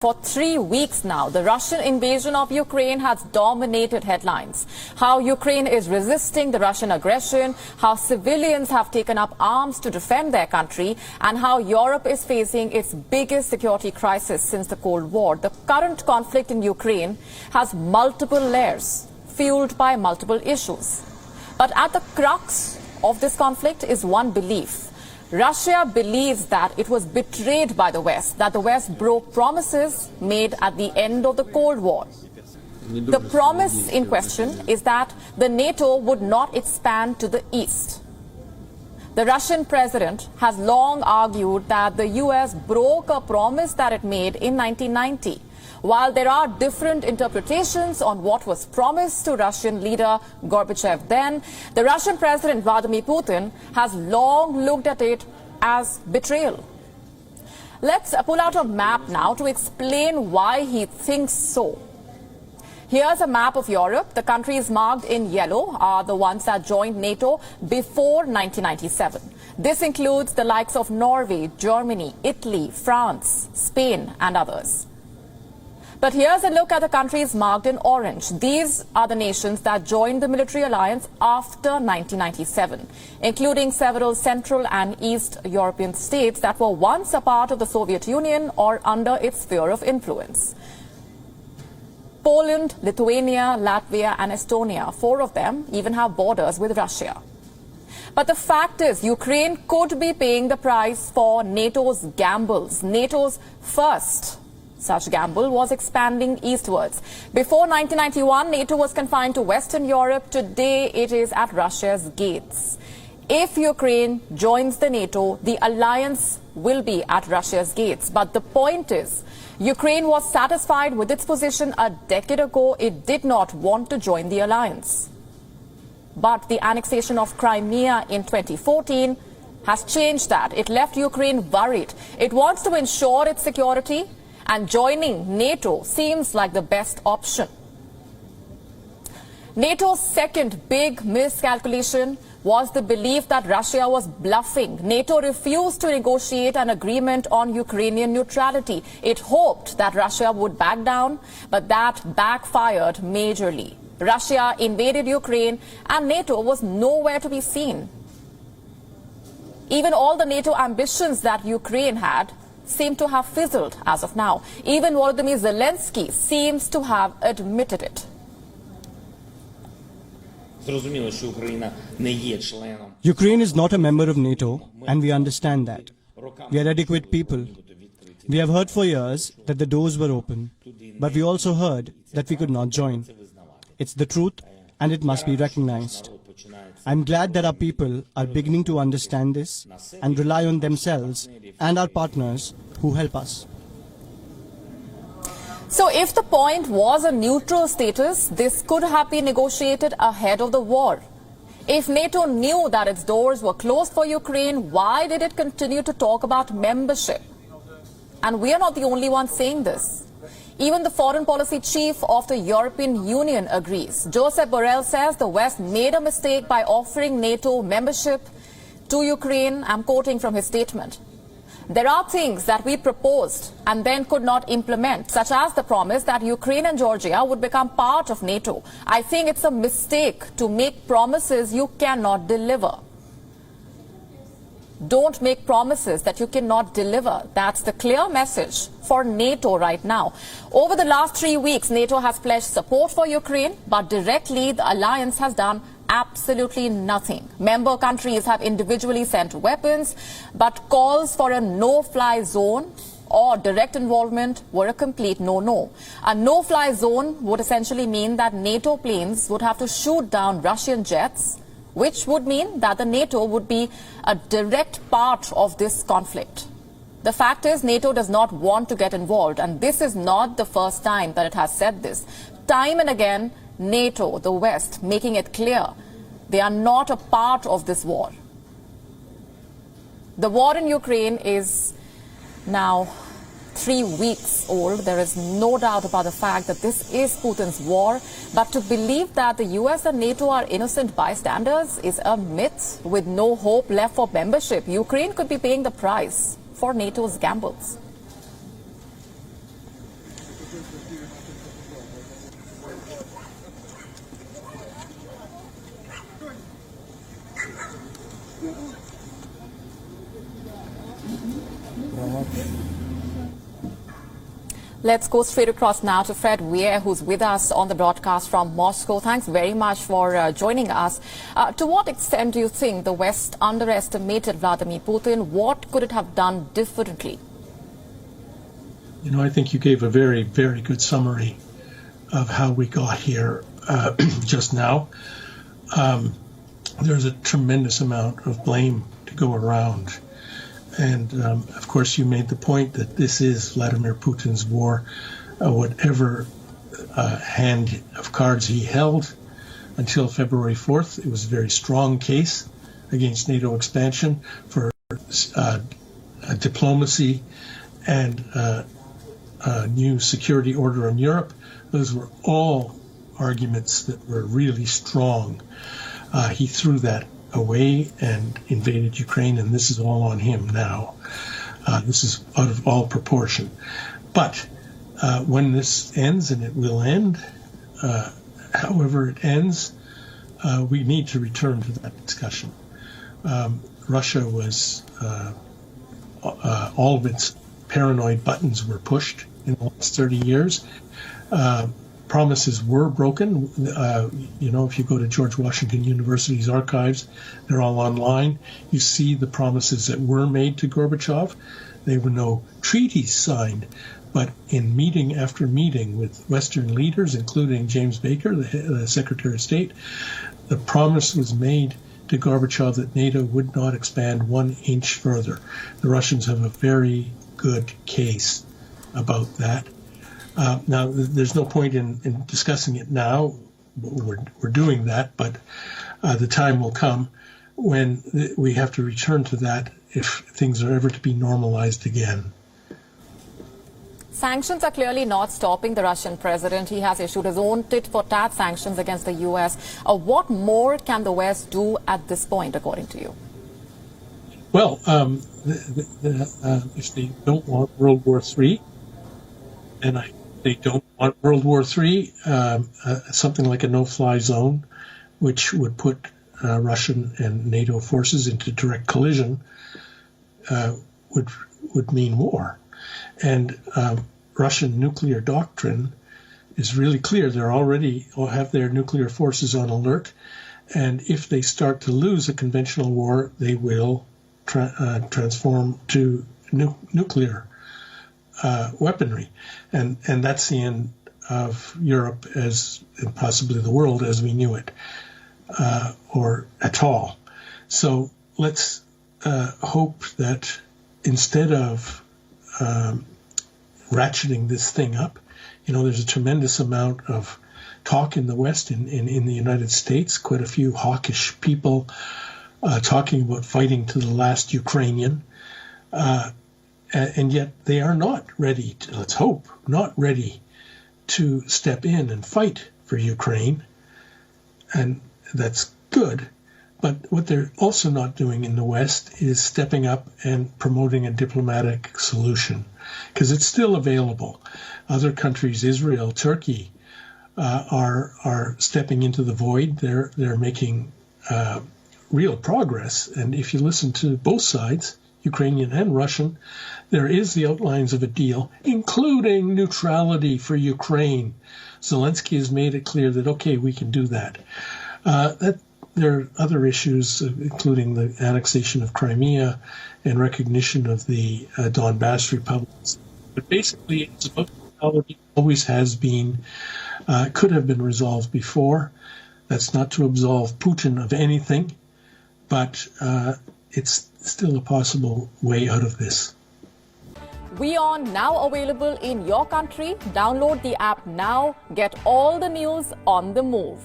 For 3 weeks now, the Russian invasion of Ukraine has dominated headlines. How Ukraine is resisting the Russian aggression, how civilians have taken up arms to defend their country, and how Europe is facing its biggest security crisis since the Cold War. The current conflict in Ukraine has multiple layers, fueled by multiple issues. But at the crux of this conflict is one belief. Russia believes that it was betrayed by the West, that the West broke promises made at the end of the Cold War. The promise in question is that the NATO would not expand to the east. The Russian president has long argued that the US broke a promise that it made in 1990. While there are different interpretations on what was promised to Russian leader Gorbachev then, the Russian President Vladimir Putin has long looked at it as betrayal. Let's pull out a map now to explain why he thinks so. Here's a map of Europe. The countries marked in yellow are the ones that joined NATO before 1997. This includes the likes of Norway, Germany, Italy, France, Spain, and others. But here's a look at the countries marked in orange. These are the nations that joined the military alliance after 1997, including several Central and East European states that were once a part of the Soviet Union or under its sphere of influence. Poland, Lithuania, Latvia, and Estonia, 4 of them even have borders with Russia. But the fact is, Ukraine could be paying the price for NATO's gambles. NATO's first such gamble was expanding eastwards. Before 1991, NATO was confined to Western Europe. Today, it is at Russia's gates. If Ukraine joins the NATO, the alliance will be at Russia's gates. But the point is, Ukraine was satisfied with its position a decade ago. It did not want to join the alliance. But the annexation of Crimea in 2014 has changed that. It left Ukraine worried. It wants to ensure its security, and joining NATO seems like the best option. NATO's second big miscalculation was the belief that Russia was bluffing. NATO refused to negotiate an agreement on Ukrainian neutrality. It hoped that Russia would back down, but that backfired majorly. Russia invaded Ukraine and NATO was nowhere to be seen. Even all the NATO ambitions that Ukraine had seem to have fizzled as of now. Even Volodymyr Zelensky seems to have admitted it. Ukraine is not a member of NATO, and we understand that. We are adequate people. We have heard for years that the doors were open, but we also heard that we could not join. It's the truth, and it must be recognized. I'm glad that our people are beginning to understand this and rely on themselves and our partners who help us. So if the point was a neutral status, this could have been negotiated ahead of the war. If NATO knew that its doors were closed for Ukraine, why did it continue to talk about membership? And we are not the only ones saying this. Even the foreign policy chief of the European Union agrees. Josep Borrell says the West made a mistake by offering NATO membership to Ukraine. I'm quoting from his statement. There are things that we proposed and then could not implement, such as the promise that Ukraine and Georgia would become part of NATO. I think it's a mistake to make promises you cannot deliver. Don't make promises that you cannot deliver. That's the clear message for NATO right now. Over the last 3 weeks, NATO has pledged support for Ukraine, but directly the alliance has done absolutely nothing. Member countries have individually sent weapons, but calls for a no-fly zone or direct involvement were a complete no-no. A no-fly zone would essentially mean that NATO planes would have to shoot down Russian jets, which would mean that the NATO would be a direct part of this conflict. The fact is, NATO does not want to get involved, and this is not the first time that it has said this. Time and again, NATO, the West, making it clear they are not a part of this war. The war in Ukraine is now 3 weeks old. There is no doubt about the fact that this is Putin's war. But to believe that the US and NATO are innocent bystanders is a myth with no hope left for membership. Ukraine could be paying the price for NATO's gambles. Let's go straight across now to Fred Weir, who's with us on the broadcast from Moscow. Thanks very much for joining us. To what extent do you think the West underestimated Vladimir Putin? What could it have done differently? You know, I think you gave a very, very good summary of how we got here just now. There's a tremendous amount of blame to go around. And, of course, you made the point that this is Vladimir Putin's war. Whatever hand of cards he held until February 4th, it was a very strong case against NATO expansion for diplomacy and a new security order in Europe. Those were all arguments that were really strong. He threw that away and invaded Ukraine, and this is all on him now. This is out of all proportion. But when this ends, and it will end, however it ends, we need to return to that discussion. Russia was, all of its paranoid buttons were pushed in the last 30 years. Promises were broken. You know, if you go to George Washington University's archives, they're all online. You see the promises that were made to Gorbachev. There were no treaties signed, but in meeting after meeting with Western leaders, including James Baker, the Secretary of State, the promise was made to Gorbachev that NATO would not expand 1 inch further. The Russians have a very good case about that. Now, there's no point in discussing it now. We're doing that, but the time will come when we have to return to that if things are ever to be normalized again. Sanctions are clearly not stopping the Russian president. He has issued his own tit-for-tat sanctions against the U.S. What more can the West do at this point, according to you? Well, if they don't want World War III, and they don't want World War III, something like a no-fly zone, which would put Russian and NATO forces into direct collision, would mean war. And Russian nuclear doctrine is really clear. They already have their nuclear forces on alert, and if they start to lose a conventional war, they will transform to nuclear weaponry, and that's the end of Europe as and possibly the world as we knew it, or at all. So let's hope that instead of ratcheting this thing up, you know, there's a tremendous amount of talk in the West, in the United States, quite a few hawkish people talking about fighting to the last Ukrainian. And yet they are not ready, let's hope, not ready to step in and fight for Ukraine. And that's good. But what they're also not doing in the West is stepping up and promoting a diplomatic solution, because it's still available. Other countries, Israel, Turkey, are stepping into the void. They're making real progress. And if you listen to both sides, Ukrainian and Russian, there is the outlines of a deal, including neutrality for Ukraine. Zelensky has made it clear that, okay, we can do that. There are other issues, including the annexation of Crimea and recognition of the Donbass republics. But basically, it's about neutrality, always has been, could have been resolved before. That's not to absolve Putin of anything, but it's still a possible way out of this. WION now available in your country. Download the app now. Get all the news on the move.